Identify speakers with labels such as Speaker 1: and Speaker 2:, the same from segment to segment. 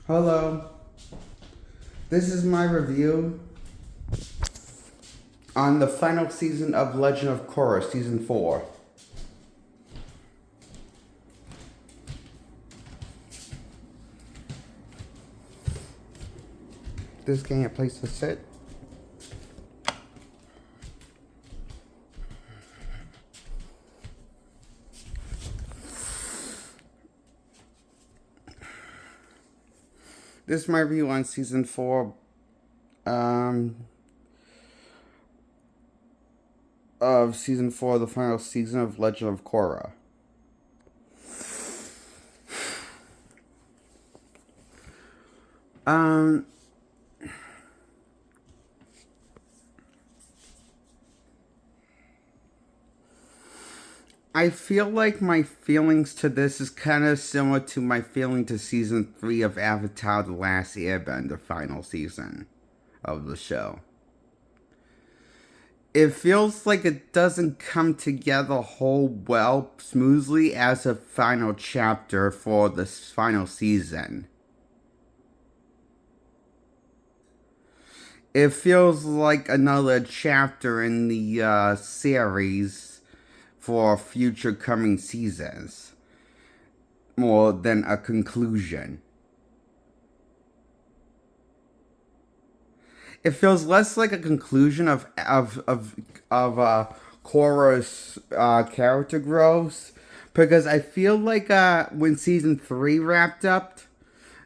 Speaker 1: Hello. This is my review on the final season of Legend of Korra, Season 4. This game a place to sit. This is my review on Season 4 of Season 4, the final season of Legend of Korra. I feel like my feelings to this is kind of similar to my feeling to Season 3 of Avatar The Last Airbender, the final season of the show. It feels like it doesn't come together whole well smoothly as a final chapter for this final season. It feels like another chapter in the series for future coming seasons, more than a conclusion. It feels less like a conclusion of Korra's character growth, because I feel like when season 3 wrapped up,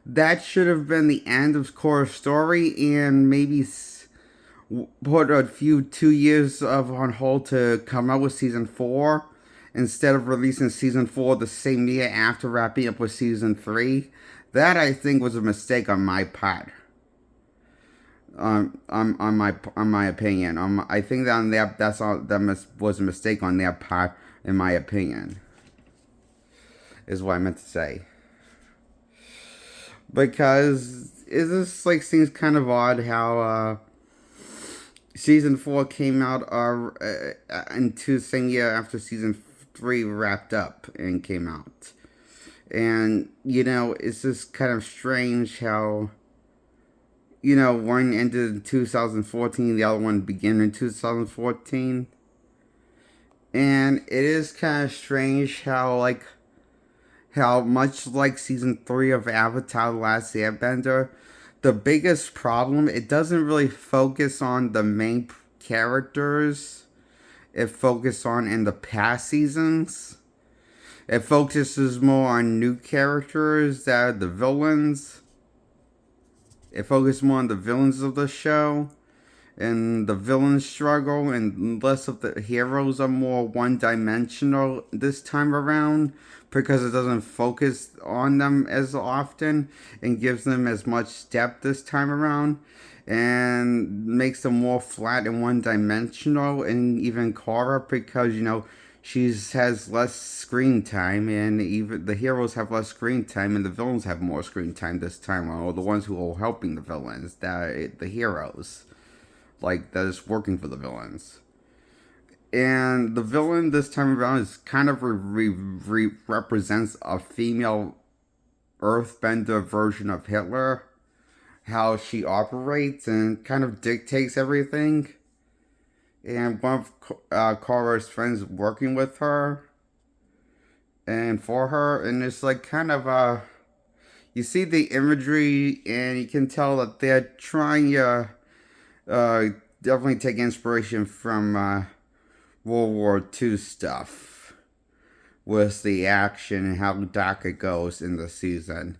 Speaker 1: that should have been the end of Korra's story, and maybe put a few 2 years on hold to come out with season 4 instead of releasing season 4 the same year after wrapping up with season 3. That I think was a mistake on my part. On my opinion, I think that was a mistake on their part, in my opinion. Is what I meant to say. Because it just like seems kind of odd how season 4 came out into the same year after season 3 wrapped up and came out. And, it's just kind of strange how, one ended in 2014, the other one began in 2014. And it is kind of strange how much like season 3 of Avatar The Last Airbender, the biggest problem, it doesn't really focus on the main characters it focused on in the past seasons. It focuses more on new characters that are the villains. It focuses more on the villains of the show and the villain struggle, and less of the heroes are more one-dimensional this time around, because it doesn't focus on them as often and gives them as much depth this time around, and makes them more flat and one-dimensional. And even Korra, because she has less screen time, and even the heroes have less screen time, and the villains have more screen time this time around, or the ones who are helping the villains, the heroes, like, that is working for the villains. And the villain this time around is kind of represents a female earthbender version of Hitler. How she operates and kind of dictates everything. And one of Korra's friends working with her and for her. And it's like kind of you see the imagery and you can tell that they're trying definitely take inspiration from World War II stuff with the action and how dark it goes in the season.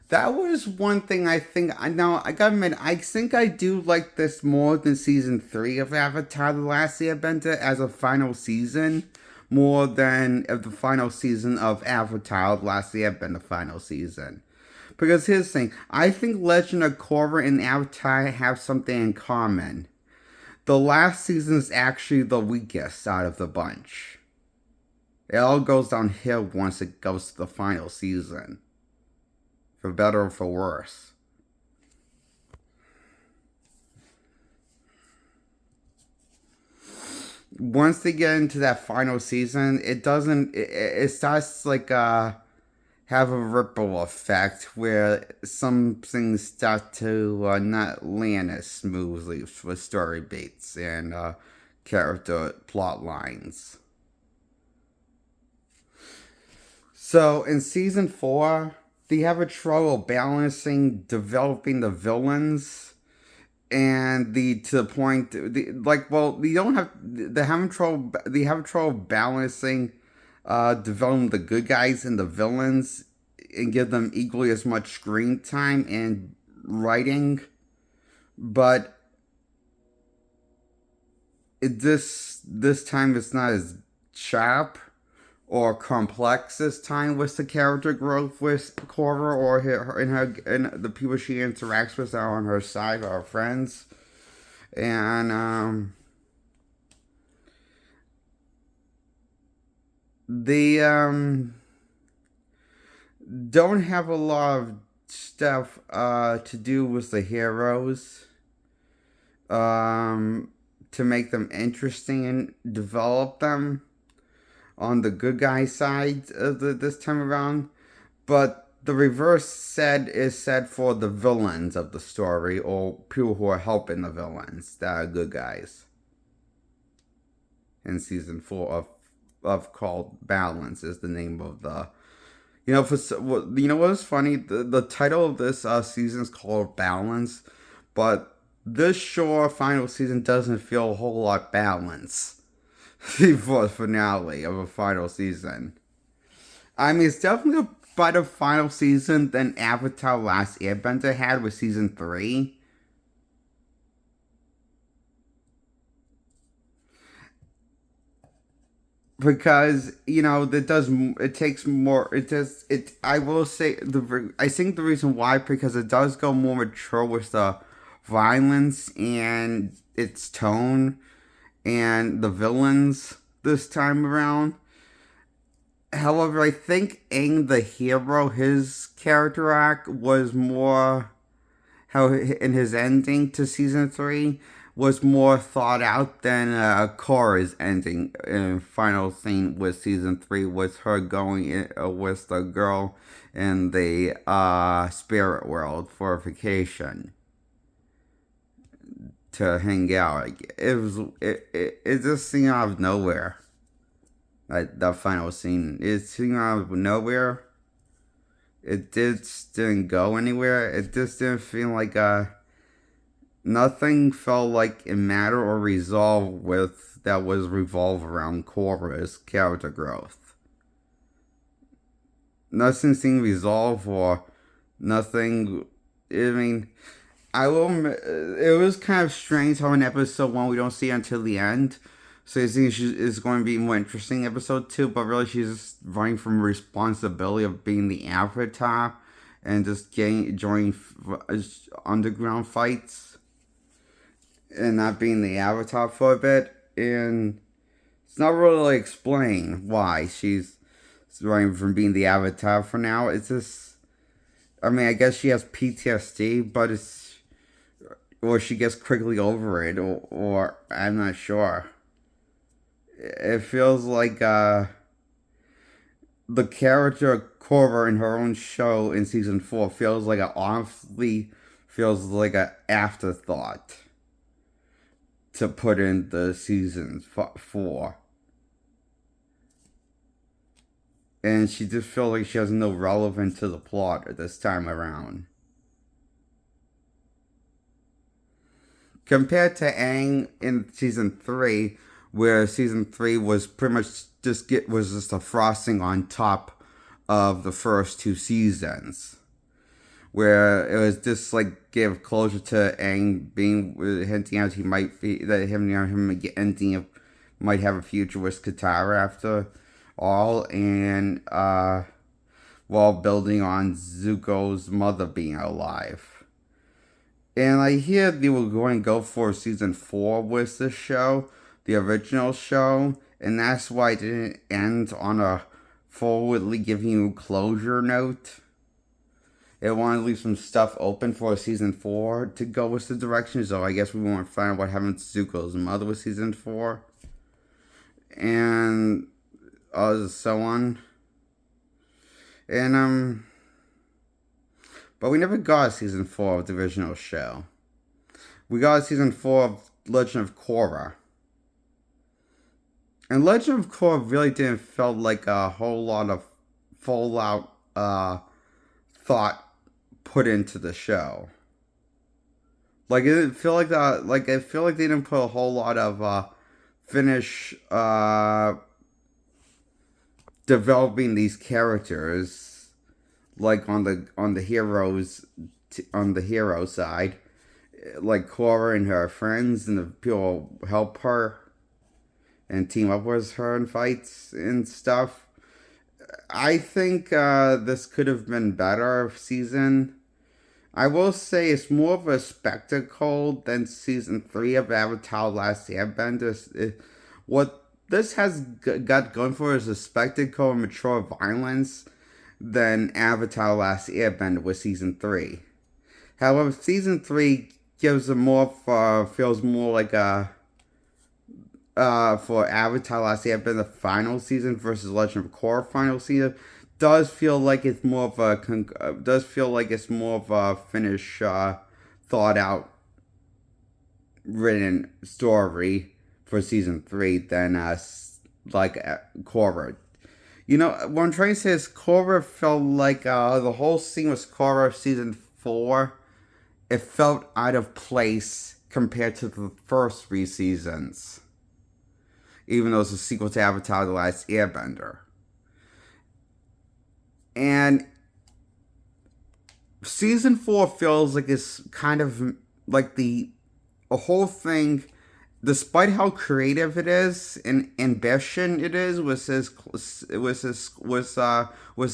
Speaker 1: That was one thing I think. I gotta admit, I think I do like this more than season 3 of Avatar: The Last Airbender as a final season, more than of the final season of Avatar: The Last Airbender final season. Because here's the thing, I think Legend of Korra and Avatar have something in common. The last season is actually the weakest out of the bunch. It all goes downhill once it goes to the final season. For better or for worse. Once they get into that final season, it starts like have a ripple effect where some things start to not land as smoothly for story beats and character plot lines. So in season four, they have a trouble balancing developing the villains and the to the point like well they don't have they have trouble balancing developing the good guys and the villains and give them equally as much screen time and writing, but this time it's not as sharp or complex this time with the character growth with Korra or and the people she interacts with are on her side, or her friends, and they don't have a lot of stuff to do with the heroes to make them interesting and develop them on the good guy side of this time around. But the reverse is said for the villains of the story, or people who are helping the villains that are good guys. In season four of called Balance is the name of the. You know what's funny? The title of this season is called Balance, but this show final season doesn't feel a whole lot balanced for the finale of a final season. I mean, it's definitely a better final season than Avatar Last Airbender had with season 3. Because it takes more. It does it. I will say I think the reason why, because it does go more mature with the violence and its tone and the villains this time around. However, I think Aang the hero, his character arc was more how in his ending to season 3 was more thought out than Korra's ending and final scene with season 3 was her going with the girl in the spirit world for vacation to hang out. It just seemed out of nowhere. Like that final scene, it seemed out of nowhere. It didn't go anywhere. It just didn't feel like nothing felt like it mattered or resolved with that was revolved around Korra's character growth. Nothing seemed resolved or nothing. I mean, I will. It was kind of strange how in episode 1 we don't see her until the end. So I think it's going to be more interesting episode 2, but really she's just running from responsibility of being the avatar and just joining underground fights and not being the avatar for a bit. And it's not really explained why she's running from being the avatar for now. It's just, I mean, I guess she has PTSD, but or she gets quickly over it, or I'm not sure. It feels like the character Korra in her own show in season 4 feels like an afterthought to put in the season 4, and she just feels like she has no relevance to the plot at this time around. Compared to Aang in season 3, where season 3 was pretty much was just a frosting on top of the first 2 seasons, where it was just like give closure to Aang being hinting out he might be that him ending might have a future with Katara after all, and while building on Zuko's mother being alive. And I hear they were going to go for season 4 with this show, the original show, and that's why it didn't end on a forwardly giving you closure note. It wanted to leave some stuff open for season 4 to go with the direction, so I guess we won't find out what happened to Zuko's mother with season 4. And so on. And but we never got a season 4 of the original show. We got a season 4 of Legend of Korra. And Legend of Korra really didn't feel like a whole lot of fallout thought put into the show. Like it didn't feel like that. Like I feel like they didn't put a whole lot of finish developing these characters, like on the heroes on the hero side, like Korra and her friends and the people who help her and team up with her in fights and stuff. I think this could have been better season. I will say it's more of a spectacle than season 3 of Avatar: Last Airbender. What this has got going for is a spectacle and mature violence than Avatar: Last Airbender with season 3. However, season 3 gives a more feels more like a for Avatar: Last Airbender the final season versus Legend of Korra final season does feel like it's more of a finished, thought out, written story for season 3 than Korra. You know what I'm trying to say is Korra felt like the whole scene with Korra season 4. It felt out of place compared to the first 3 seasons, even though it's a sequel to Avatar: The Last Airbender. And season 4 feels like it's kind of like a whole thing, despite how creative it is and ambition it is with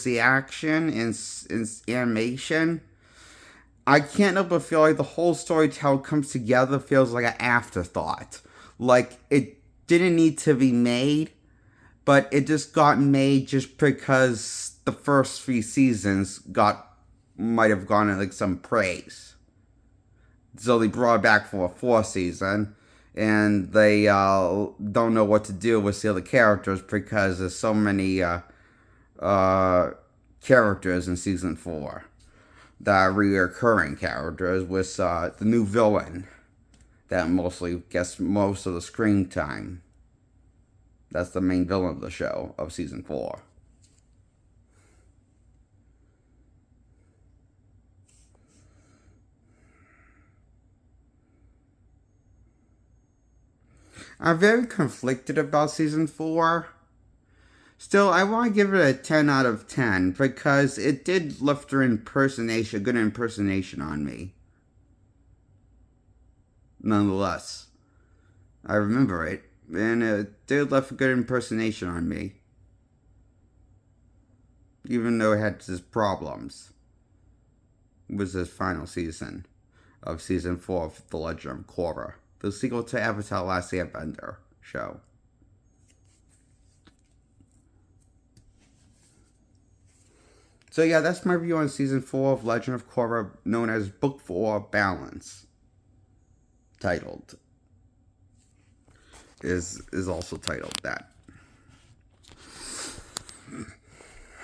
Speaker 1: the action and animation. I can't help but feel like the whole storytelling comes together feels like an afterthought. Like it didn't need to be made, but it just got made just because the first 3 seasons might have gotten like some praise. So they brought it back for a 4th season, and they don't know what to do with the other characters because there's so many characters in season 4 that are reoccurring characters with the new villain that mostly gets most of the screen time. That's the main villain of the show, of season 4. I'm very conflicted about season 4. Still, I want to give it a 10 out of 10 because it did lift her impersonation, good impersonation on me. Nonetheless, I remember it, and it did left a good impersonation on me. Even though it had its problems. It was this final season of season 4 of The Legend of Korra, the sequel to Avatar: Last Airbender show. So yeah, that's my review on season 4 of Legend of Korra, known as Book 4 Balance. Titled. Is also titled that.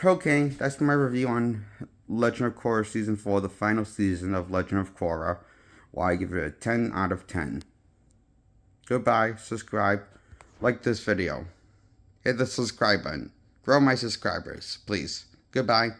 Speaker 1: Okay, that's my review on Legend of Korra season 4, the final season of Legend of Korra. Why I give it a 10 out of 10. Goodbye, subscribe, like this video. Hit the subscribe button. Grow my subscribers, please. Goodbye.